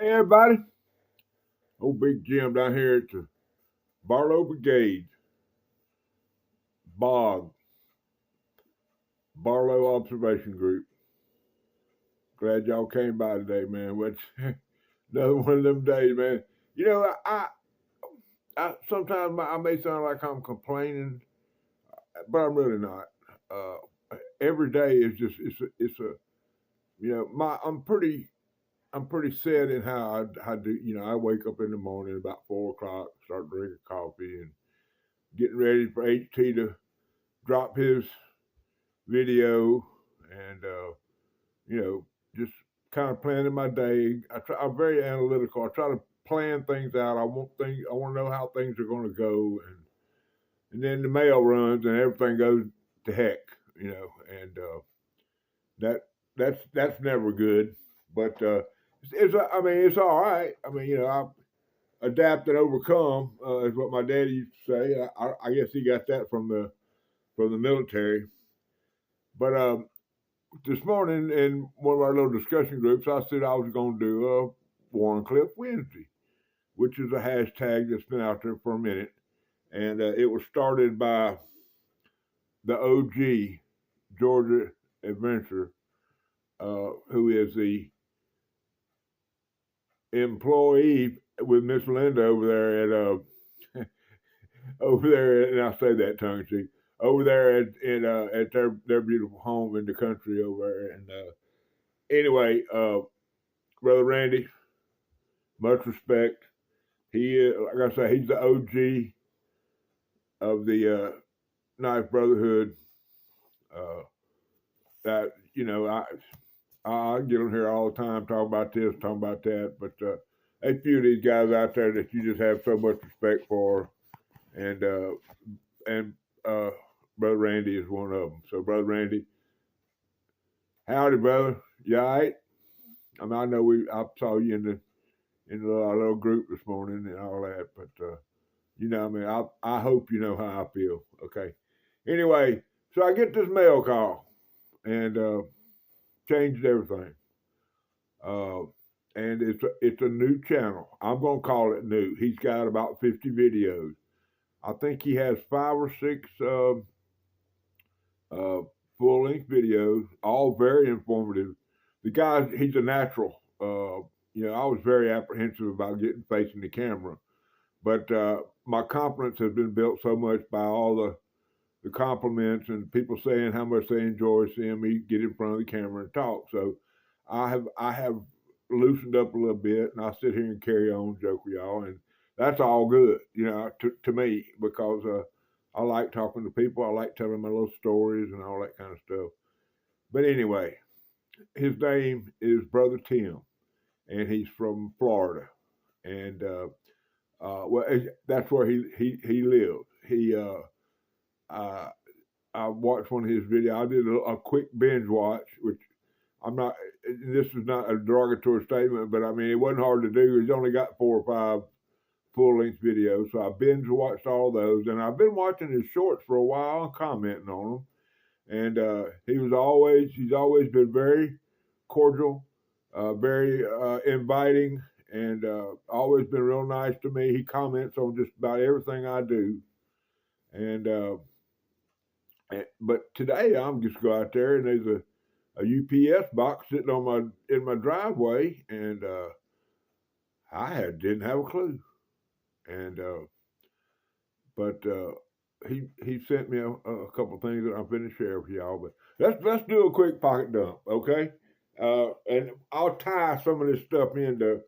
Hey everybody, old Big Jim down here at the Barlow Brigade, Bog, Barlow Observation Group. Glad y'all came by today, man. What's another one of them days, man. You know, I sometimes I may sound like I'm complaining, but I'm really not. Every day is just it's a my I'm pretty set in how I do. I wake up in the morning about 4 o'clock, start drinking coffee and getting ready for HT to drop his video and just kind of planning my day. I'm very analytical. I try to plan things out. I want to know how things are going to go, and then the mail runs and everything goes to heck, and that that's never good. But I mean it's all right. I mean I adapt and overcome is what my daddy used to say. I guess he got that from the military. But this morning in one of our little discussion groups, I said I was going to do a Warrney Wednesday, which is a hashtag that's been out there for a minute. And it was started by the OG Georgia Adventure, who is the employee with Miss Linda over there at over there, and I say that tongue in cheek, over there at their beautiful home in the country over there. And anyway, Brother Randy, much respect. He is, like I say, he's the OG of the Knife Brotherhood. That I get on here all the time talking about this, talking about that, but a few of these guys out there that you just have so much respect for, and Brother Randy is one of them. So, Brother Randy, howdy, brother. You all right? I mean, I saw you in our little group this morning and all that, but I mean, I hope you know how I feel. Okay. Anyway, so I get this mail call and changed everything. Uh, and it's a new channel. I'm gonna call it new. He's got about 50 videos. I think he has 5 or 6 uh, full length videos, all very informative. The guy, he's a natural. I was very apprehensive about getting facing the camera, but my confidence has been built so much by all the compliments and people saying how much they enjoy seeing me get in front of the camera and talk. So I have loosened up a little bit, and I sit here and carry on, joke with y'all, and that's all good, to me because I like talking to people. I like telling my little stories and all that kind of stuff. But anyway, his name is Brother Tim, and he's from Florida, and well, that's where he lives. Uh, I watched one of his videos. I did a quick binge watch, which I'm not. This is not a derogatory statement, but I mean it wasn't hard to do. He's only got 4 or 5 full length videos, so I binge watched all those, and I've been watching his shorts for a while and commenting on them. And he's always been very cordial, very inviting, and always been real nice to me. He comments on just about everything I do, and but today I'm just go out there and there's a UPS box sitting in my driveway, and didn't have a clue, and but he sent me a couple of things that I'm finna share with y'all. But let's do a quick pocket dump, okay? And I'll tie some of this stuff into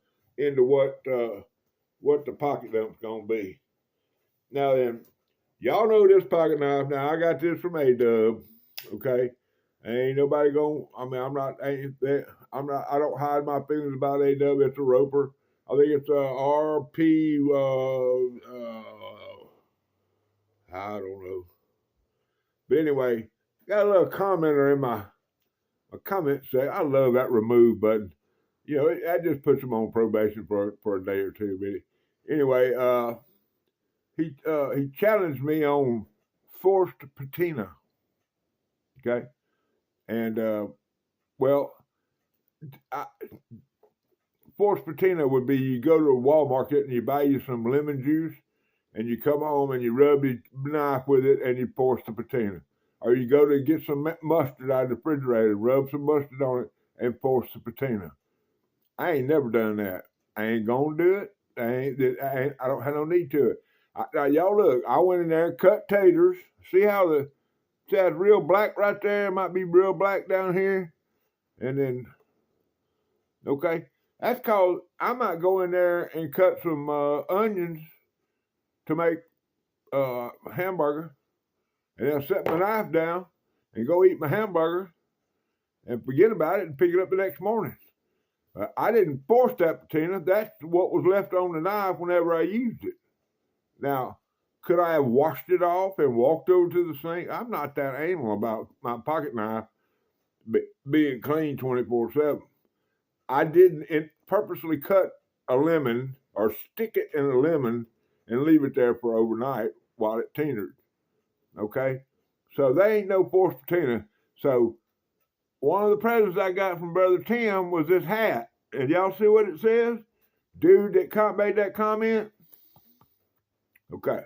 what the pocket dump's gonna be. Now then, y'all know this pocket knife. Now I got this from A-Dub, okay? Ain't nobody going. I mean, I don't hide my feelings about A-Dub. It's a Roper. I think it's a RP. I don't know. But anyway, got a little commenter in my comment say, I love that remove button. That just puts them on probation for a day or two. But anyway, he challenged me on forced patina. Okay, and well, I, forced patina would be you go to a Walmart and you buy you some lemon juice and you come home and you rub your knife with it and you force the patina. Or you go to get some mustard out of the refrigerator, rub some mustard on it and force the patina. I ain't never done that. I ain't gonna do it. I don't have no need to it. Now y'all look, I went in there and cut taters. See how that's real black right there? It might be real black down here. And then, okay, that's called, I might go in there and cut some onions to make hamburger. And then set my knife down and go eat my hamburger and forget about it and pick it up the next morning. I didn't force that patina. That's what was left on the knife whenever I used it. Now, could I have washed it off and walked over to the sink? I'm not that anal about my pocket knife being clean 24/7. I didn't purposely cut a lemon or stick it in a lemon and leave it there for overnight while it tinored. Okay? So they ain't no forced patina. So one of the presents I got from Brother Tim was this hat. And y'all see what it says? Dude that made that comment? Okay.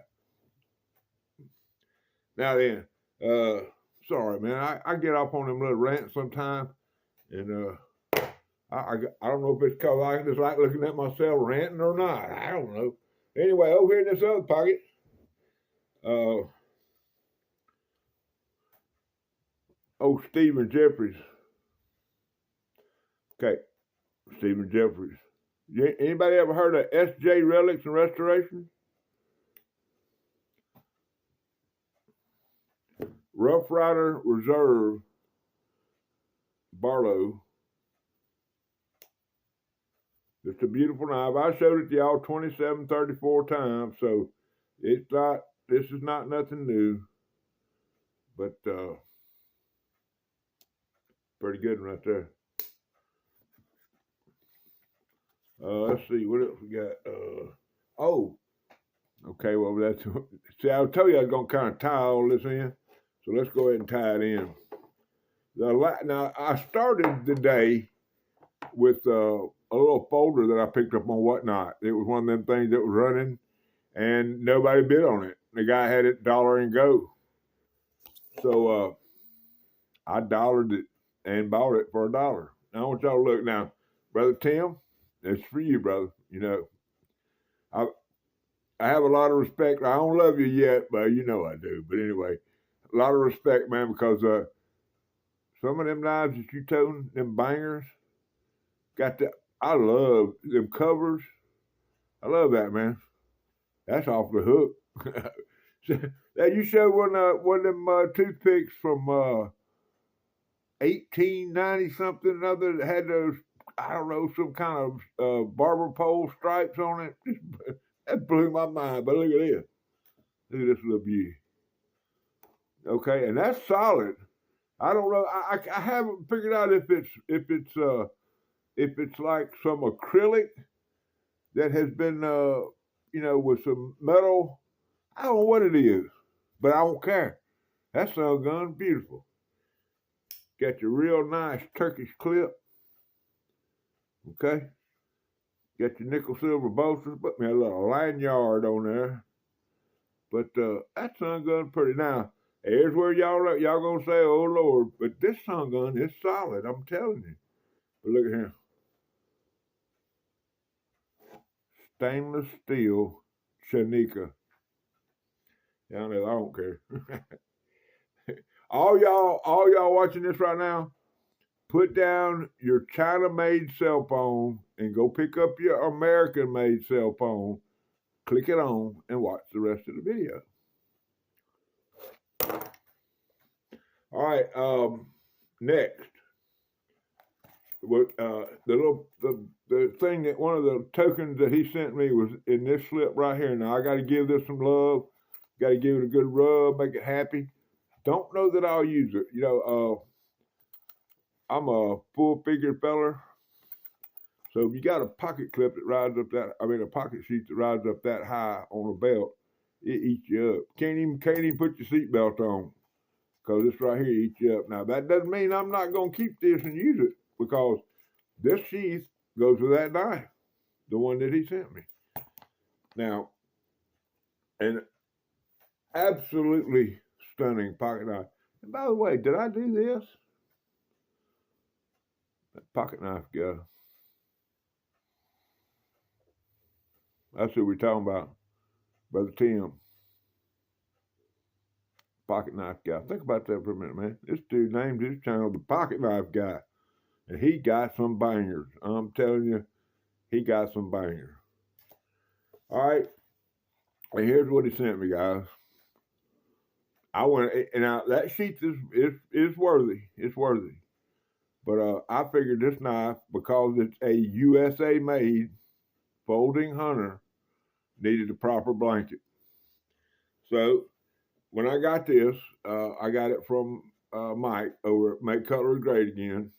Now then, sorry, man. I get off on them little rants sometimes. And I don't know if it's because I just like looking at myself ranting or not. I don't know. Anyway, over here in this other pocket, Stephen Jeffries. Okay, Stephen Jeffries. Anybody ever heard of S.J. Relics and Restoration? Rough Rider Reserve Barlow. It's a beautiful knife. I showed it to y'all 34 times, so this is not nothing new, but pretty good one right there. Let's see, what else we got? Okay, well, that's, see, I told you I was going to kind of tie all this in, so let's go ahead and tie it in. Now, I started the day with a little folder that I picked up on Whatnot. It was one of them things that was running, and nobody bid on it. The guy had it dollar and go. So I dollared it and bought it for $1. Now, I want y'all to look now. Brother Tim, it's for you, brother. You know, I have a lot of respect. I don't love you yet, but you know I do. But anyway, a lot of respect, man, because some of them knives that you toting, them bangers, got that. I love them covers. I love that, man. That's off the hook. Now you showed one of them toothpicks from 1890 something or other that had those, I don't know, some kind of barber pole stripes on it. That blew my mind. But look at this. Look at this little beauty. Okay, and that's solid. I don't know. I haven't figured out if it's like some acrylic that has been with some metal. I don't know what it is, but I don't care. That son gun beautiful. Got your real nice Turkish clip. Okay. Got your nickel silver bolsters. Put me a little lanyard on there. But that sun gun pretty. Now, here's where y'all gonna say, oh Lord, but this sun gun is solid, I'm telling you. But look at here. Stainless steel Shanika. Y'all know I don't care. all y'all watching this right now, put down your China-made cell phone and go pick up your American-made cell phone, click it on, and watch the rest of the video. All right, next. The thing that one of the tokens that he sent me was in this slip right here. Now I got to give this some love. Got to give it a good rub, make it happy. Don't know that I'll use it. You know, I'm a full-figured feller, so if you got a pocket clip that rides up that, a pocket sheet that rides up that high on a belt, it eats you up. Can't even put your seatbelt on, because this right here eats you up. Now that doesn't mean I'm not gonna keep this and use it, because this sheath goes with that knife, the one that he sent me. Now, an absolutely stunning pocket knife. And by the way, did I do this? That pocket knife guy. That's who we're talking about, Brother Tim. Pocket knife guy. Think about that for a minute, man. This dude named his channel the Pocket Knife Guy. And he got some bangers. I'm telling you, he got some bangers. All right. And here's what he sent me, guys. I went, and now that sheath is worthy. It's worthy. But I figured this knife, because it's a USA made folding hunter, needed a proper blanket. So when I got this, I got it from Mike over at Make Cutlery Great Again.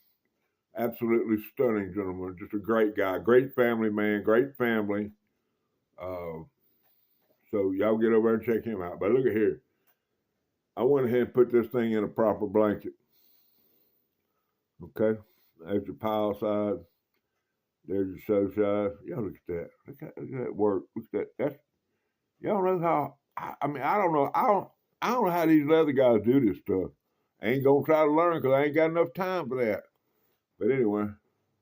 Absolutely stunning gentleman, just a great guy, great family man, great family. So y'all get over and check him out. But look at here. I went ahead and put this thing in a proper blanket. Okay, there's your pile side. There's your show side. Y'all look at that. Look at that work. Look at that. That's, y'all know how. I mean, I don't know. I don't know how these leather guys do this stuff. I ain't gonna try to learn because I ain't got enough time for that. But anyway,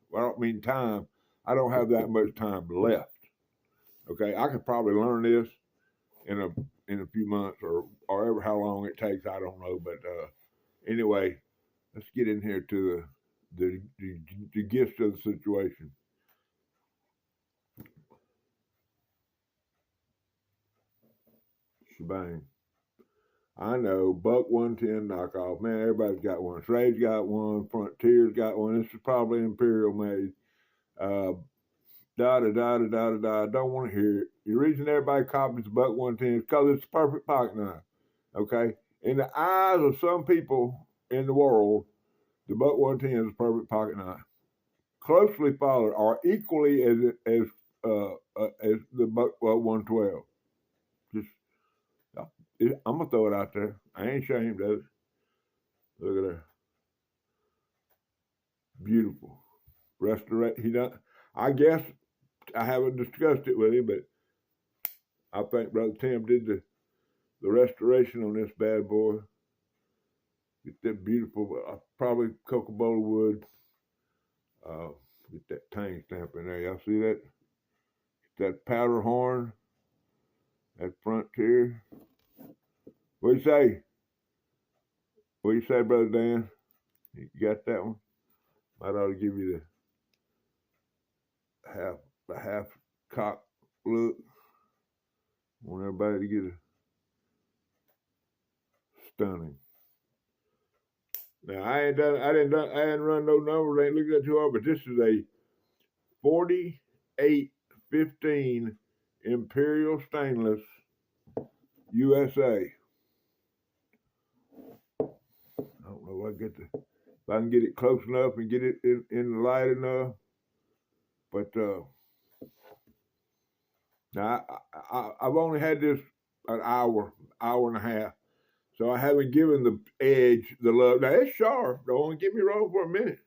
well, I don't mean time. I don't have that much time left. Okay, I could probably learn this in a few months or ever how long it takes. I don't know. But anyway, let's get in here to the gist of the situation. Shebang. I know, Buck 110 knockoff. Man, everybody's got one. Srade's got one. Frontier's got one. This is probably Imperial made. Don't want to hear it. The reason everybody copies the Buck 110 is because it's a perfect pocket knife. Okay? In the eyes of some people in the world, the Buck 110 is a perfect pocket knife. Closely followed, or equally as the Buck 112. I'm gonna throw it out there. I ain't ashamed of it. Look at that. Beautiful. He done. I guess I haven't discussed it with him, but I think Brother Tim did the restoration on this bad boy. Get that beautiful, probably Coca-Cola wood. Get that tang stamp in there. Y'all see that? Get that powder horn. That Frontier. What do you say? What do you say, Brother Dan? You got that one? Might ought to give you the half cock look. Want everybody to get a stunning. Now I hadn't run no numbers, I ain't looked at too hard, but this is a 4815 Imperial Stainless USA. I don't know if I can get it close enough and get it in the light enough. But now I've only had this an hour and a half, so I haven't given the edge the love. Now it's sharp. Don't get me wrong for a minute,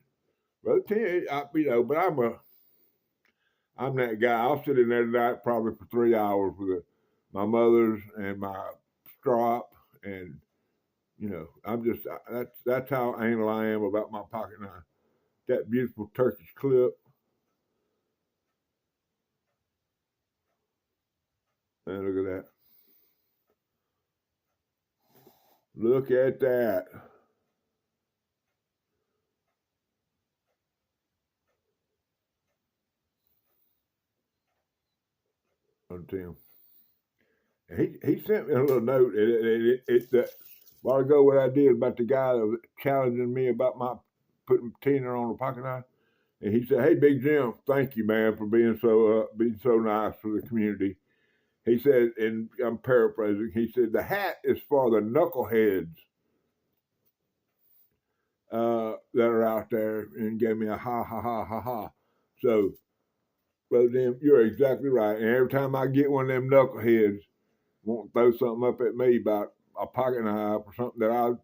Brother Tim. But I'm that guy. I'll sit in there tonight probably for 3 hours with my mother's and my strop, and I'm just that's how anal I am about my pocket knife. That beautiful Turkish clip. And look at that. Look at that. On Tim. And he sent me a little note. It's a while ago what I did about the guy that was challenging me about my putting Tina on a pocket knife. And he said, "Hey, Big Jim, thank you, man, for being so nice for the community." He said, and I'm paraphrasing, he said, "The hat is for the knuckleheads that are out there," and gave me a ha, ha, ha, ha, ha. So, Brother Jim, you're exactly right. And every time I get one of them knuckleheads want to throw something up at me about a pocket knife or something that I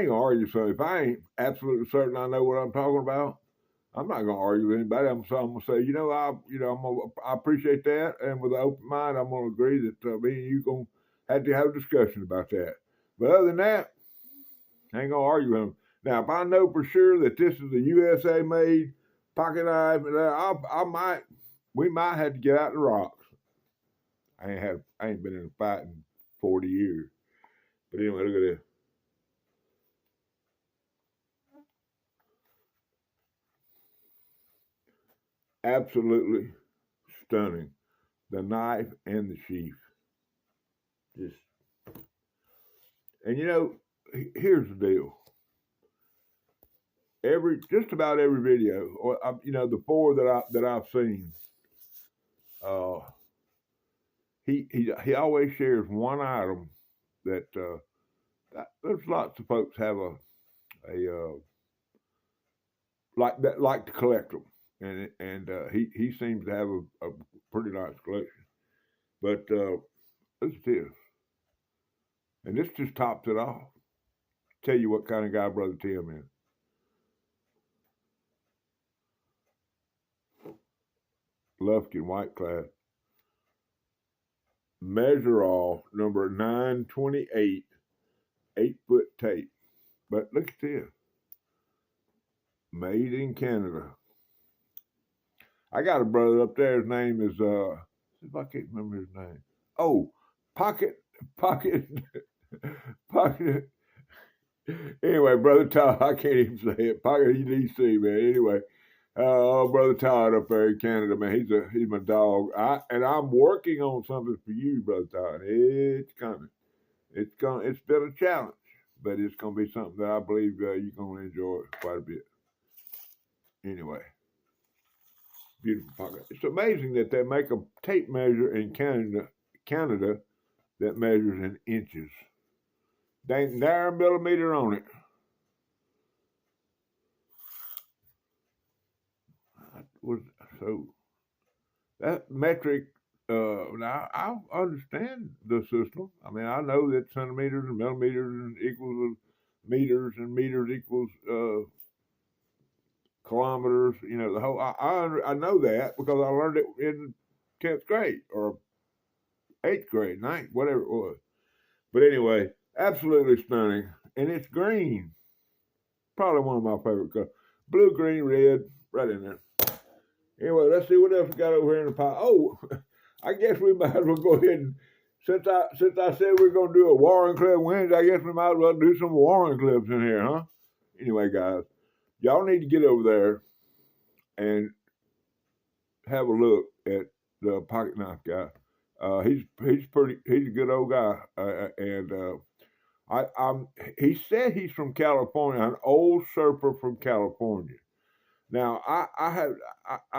ain't gonna argue. So if I ain't absolutely certain I know what I'm talking about, I'm not gonna argue with anybody. I'm gonna say, I appreciate that, and with an open mind, I'm gonna agree that me and you gonna have to have a discussion about that. But other than that, I ain't gonna argue with him. Now, if I know for sure that this is a USA made pocket knife, we might have to get out the rocks. I ain't been in a fight in 40 years. But anyway, look at this. Absolutely stunning. The knife and the sheath. Just, and here's the deal. Just about every video, or the four that I've seen, uh, he always shares one item that there's lots of folks have a like to collect them, and he seems to have a pretty nice collection. But look at this, and this just tops it off. Tell you what kind of guy Brother Tim is. Lufkin white class. Measure all number 928, 8-foot tape. But look at this. Made in Canada. I got a brother up there. His name is if I can't remember his name. Oh, Pocket. Anyway, Brother Todd, I can't even say it. Pocket EDC, man. Anyway, Brother Todd up there in Canada, man. He's my dog. I'm working on something for you, Brother Todd. It's coming. It's been a challenge, but it's gonna be something that I believe you're gonna enjoy quite a bit. Anyway, beautiful pocket. It's amazing that they make a tape measure in Canada that measures in inches. They ain't there a millimeter on it. So that metric. Now I understand the system. I mean, I know that centimeters and millimeters equals meters, and meters equals kilometers. The whole. I know that because I learned it in 10th grade or 8th grade, 9th, whatever it was. But anyway, absolutely stunning, and it's green. Probably one of my favorite colors. Blue, green, red, right in there. Anyway, let's see what else we got over here in the pile. Oh, I guess we might as well go ahead and since I said we're gonna do a Warren clip Wednesday, I guess we might as well do some Warren clips in here, huh? Anyway, guys, y'all need to get over there and have a look at the pocket knife guy. He's a good old guy, and he said he's from California, an old surfer from California. Now I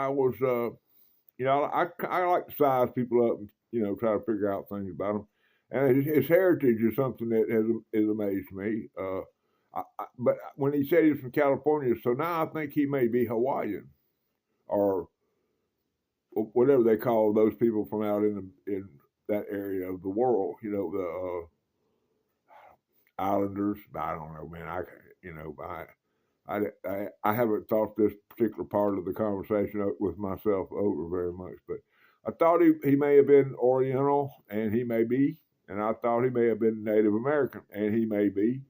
was I like to size people up and try to figure out things about them, and his heritage is something that has amazed me. But when he said he was from California, so now I think he may be Hawaiian or whatever they call those people from out in that area of the world. The Islanders. I don't know, man. I haven't thought this particular part of the conversation with myself over very much, but I thought he may have been Oriental, and he may be, and I thought he may have been Native American, and he may be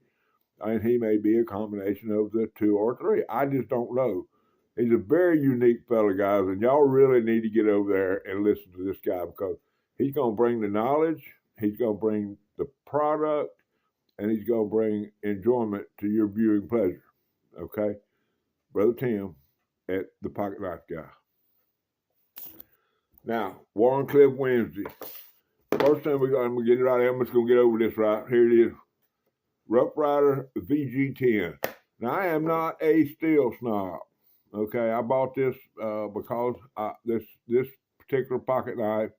a combination of the two or three. I just don't know. He's a very unique fellow, guys, and y'all really need to get over there and listen to this guy because he's going to bring the knowledge, he's going to bring the product, and he's going to bring enjoyment to your viewing pleasure. Okay? Brother Tim at the Pocket Knife Guy. Now, Warren Clip Wednesday. First thing I'm going to get it right here. I'm just going to get over this right. Here it is. Rough Rider VG10. Now, I am not a steel snob. Okay, I bought this because this particular pocket knife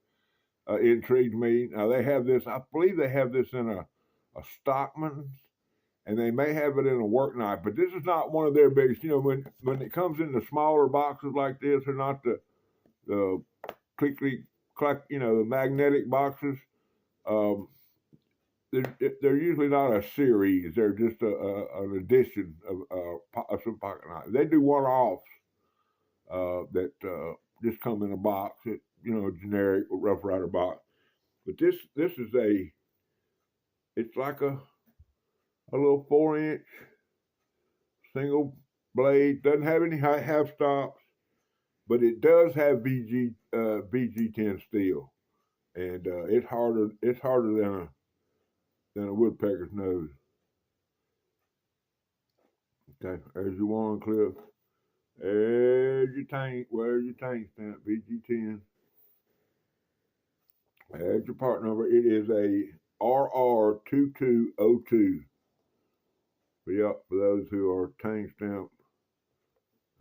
intrigued me. Now, they have this, I believe they have this in a Stockman's, and they may have it in a work knife, but this is not one of their biggest. When it comes in the smaller boxes like this, they're not the clickety clack, the magnetic boxes. They're usually not a series. They're just an addition of some pocket knives. They do one-offs, that just come in a box, that, generic Rough Rider box. But this is it's like a little 4-inch single blade. Doesn't have any half stops, but it does have BG10 steel, and it's harder than a woodpecker's nose. Okay, there's your Warren clip. There's your tank. Where's your tank stamp? BG10. There's your part number. It is a RR2202. Yep, for those who are tank stamped,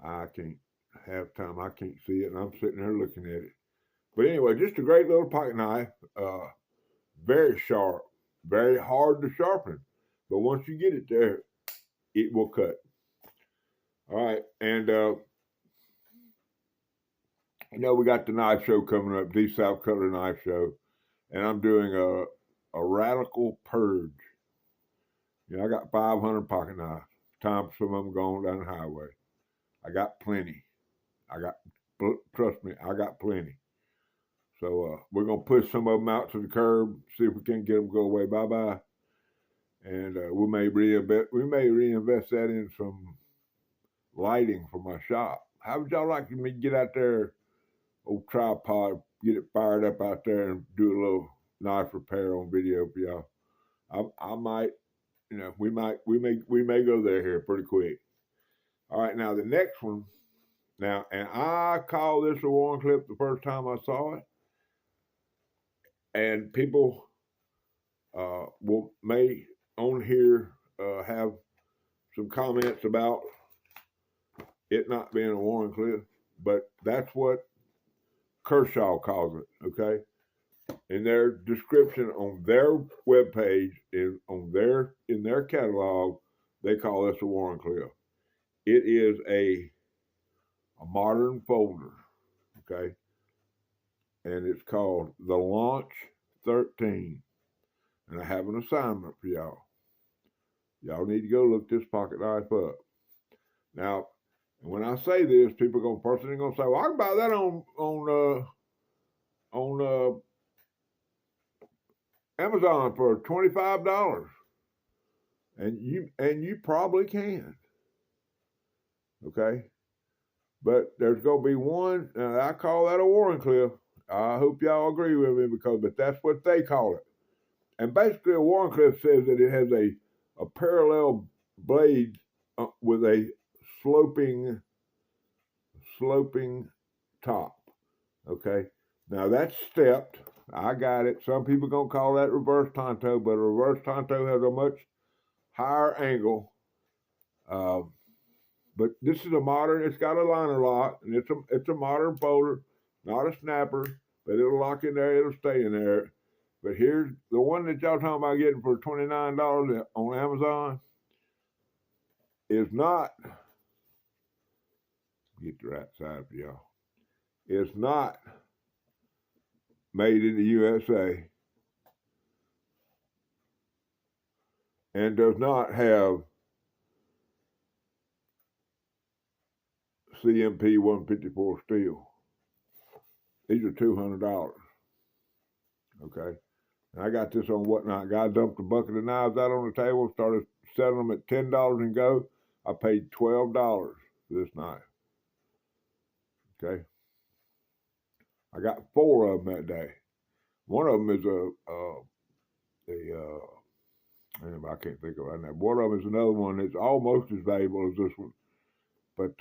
I can't see it, and I'm sitting there looking at it. But anyway, just a great little pocket knife. Very sharp, very hard to sharpen. But once you get it there, it will cut. All right, and we got the knife show coming up, the South Cutler Knife Show, and I'm doing a radical purge. I got 500 pocket knives. Time for some of them going down the highway. I got plenty. Trust me, I got plenty. So we're gonna push some of them out to the curb, see if we can get them to go away. Bye. And we may reinvest that in some lighting for my shop. How would y'all like me to get out there, old tripod, get it fired up out there, and do a little knife repair on video for y'all? I might, we may go there here pretty quick. All right, now the next one. Now, and I call this a Warren clip the first time I saw it, and people may on here have some comments about it not being a Warren clip, but that's what Kershaw calls it. Okay, in their description on their webpage, in their catalog, they call this a Warren clip. It is a modern folder, okay, and it's called the Launch 13. And I have an assignment for y'all. Y'all need to go look this pocket knife up. Now, when I say this, people are gonna say, "Well, I can buy that on Amazon for $25," and you probably can. Okay, but there's gonna be one, and I call that a Warren clip. I hope y'all agree with me, but that's what they call it. And basically, a Warren clip says that it has a parallel blade with a sloping top. Okay, now that's stepped. I got it. Some people gonna call that reverse tanto, but a reverse tanto has a much higher angle. But this is a modern. It's got a liner lock, and it's a modern folder, not a snapper. But it'll lock in there. It'll stay in there. But here's the one that y'all talking about getting for $29 on Amazon. Is not, get the right side for y'all. It's not made in the USA and does not have CMP 154 steel. These are $200. Okay. And I got this on Whatnot. Guy dumped a bucket of knives out on the table, started selling them at $10 and go. I paid $12 for this knife. Okay. I got 4 of them that day. One of them is I can't think of it right now. One of them is another one that's almost as valuable as this one, but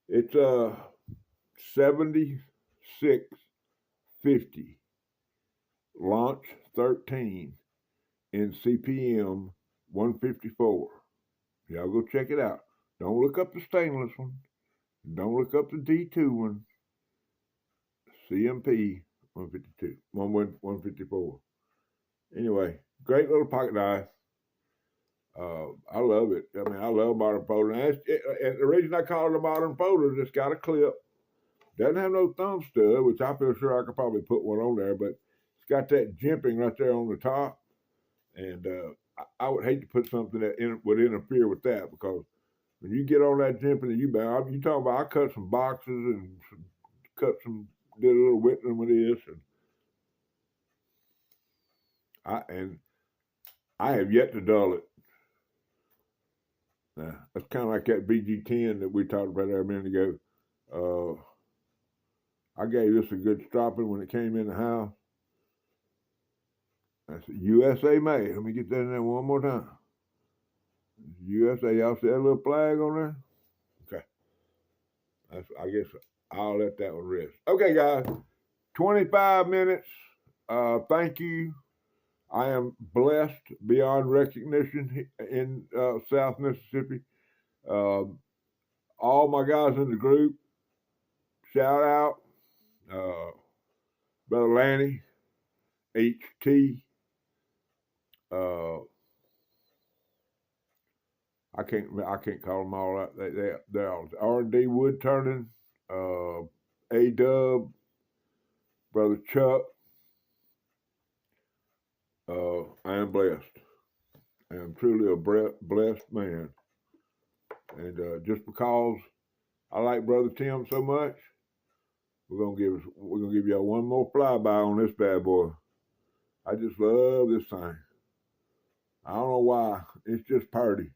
it's $76.50. Launch 13 in CPM 154. Y'all go check it out. Don't look up the stainless one. Don't look up the D2 one. CMP 152, 154. Anyway, great little pocket knife. I love it. I mean, I love modern folder. And the reason I call it a modern folder is it's got a clip. Doesn't have no thumb stud, which I feel sure I could probably put one on there, but it's got that jimping right there on the top. And I would hate to put something that would interfere with that, because When you get on that jimping and you talking about, I cut some boxes and did a little whittling with this, and I have yet to dull it. That's kind of like that BG10 that we talked about there a minute ago. I gave this a good stropping when it came in the house. That's USA made. Let me get that in there one more time. USA, y'all see that little flag on there? Okay. I guess I'll let that one rest. Okay, guys. 25 minutes. Thank you. I am blessed beyond recognition in South Mississippi. All my guys in the group, shout out. Brother Lanny, HT. I can't call them all out. They're all R&D Wood Turning, A-Dub, Brother Chuck. I am blessed. I am truly a blessed man. And just because I like Brother Tim so much, we're gonna give y'all one more flyby on this bad boy. I just love this thing. I don't know why. It's just pretty.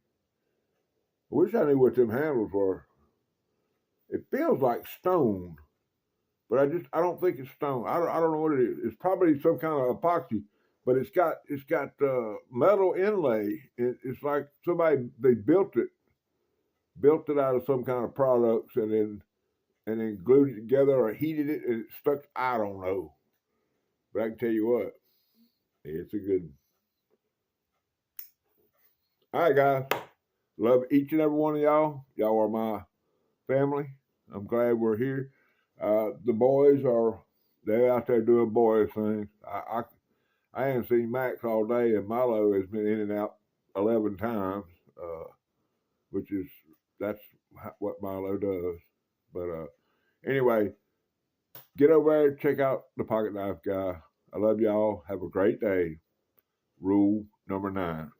I wish I knew what them handles were. It feels like stone, but I don't think it's stone. I don't know what it is. It's probably some kind of epoxy, but it's got metal inlay. It's like they built it out of some kind of products and then glued it together or heated it and it stuck. I don't know, but I can tell you what, it's a good one. All right, guys. Love each and every one of y'all. Y'all are my family. I'm glad we're here. The boys they're out there doing boys things. I haven't seen Max all day, and Milo has been in and out 11 times, that's what Milo does. But anyway, get over there and check out the Pocket Knife Guy. I love y'all. Have a great day. Rule number 9.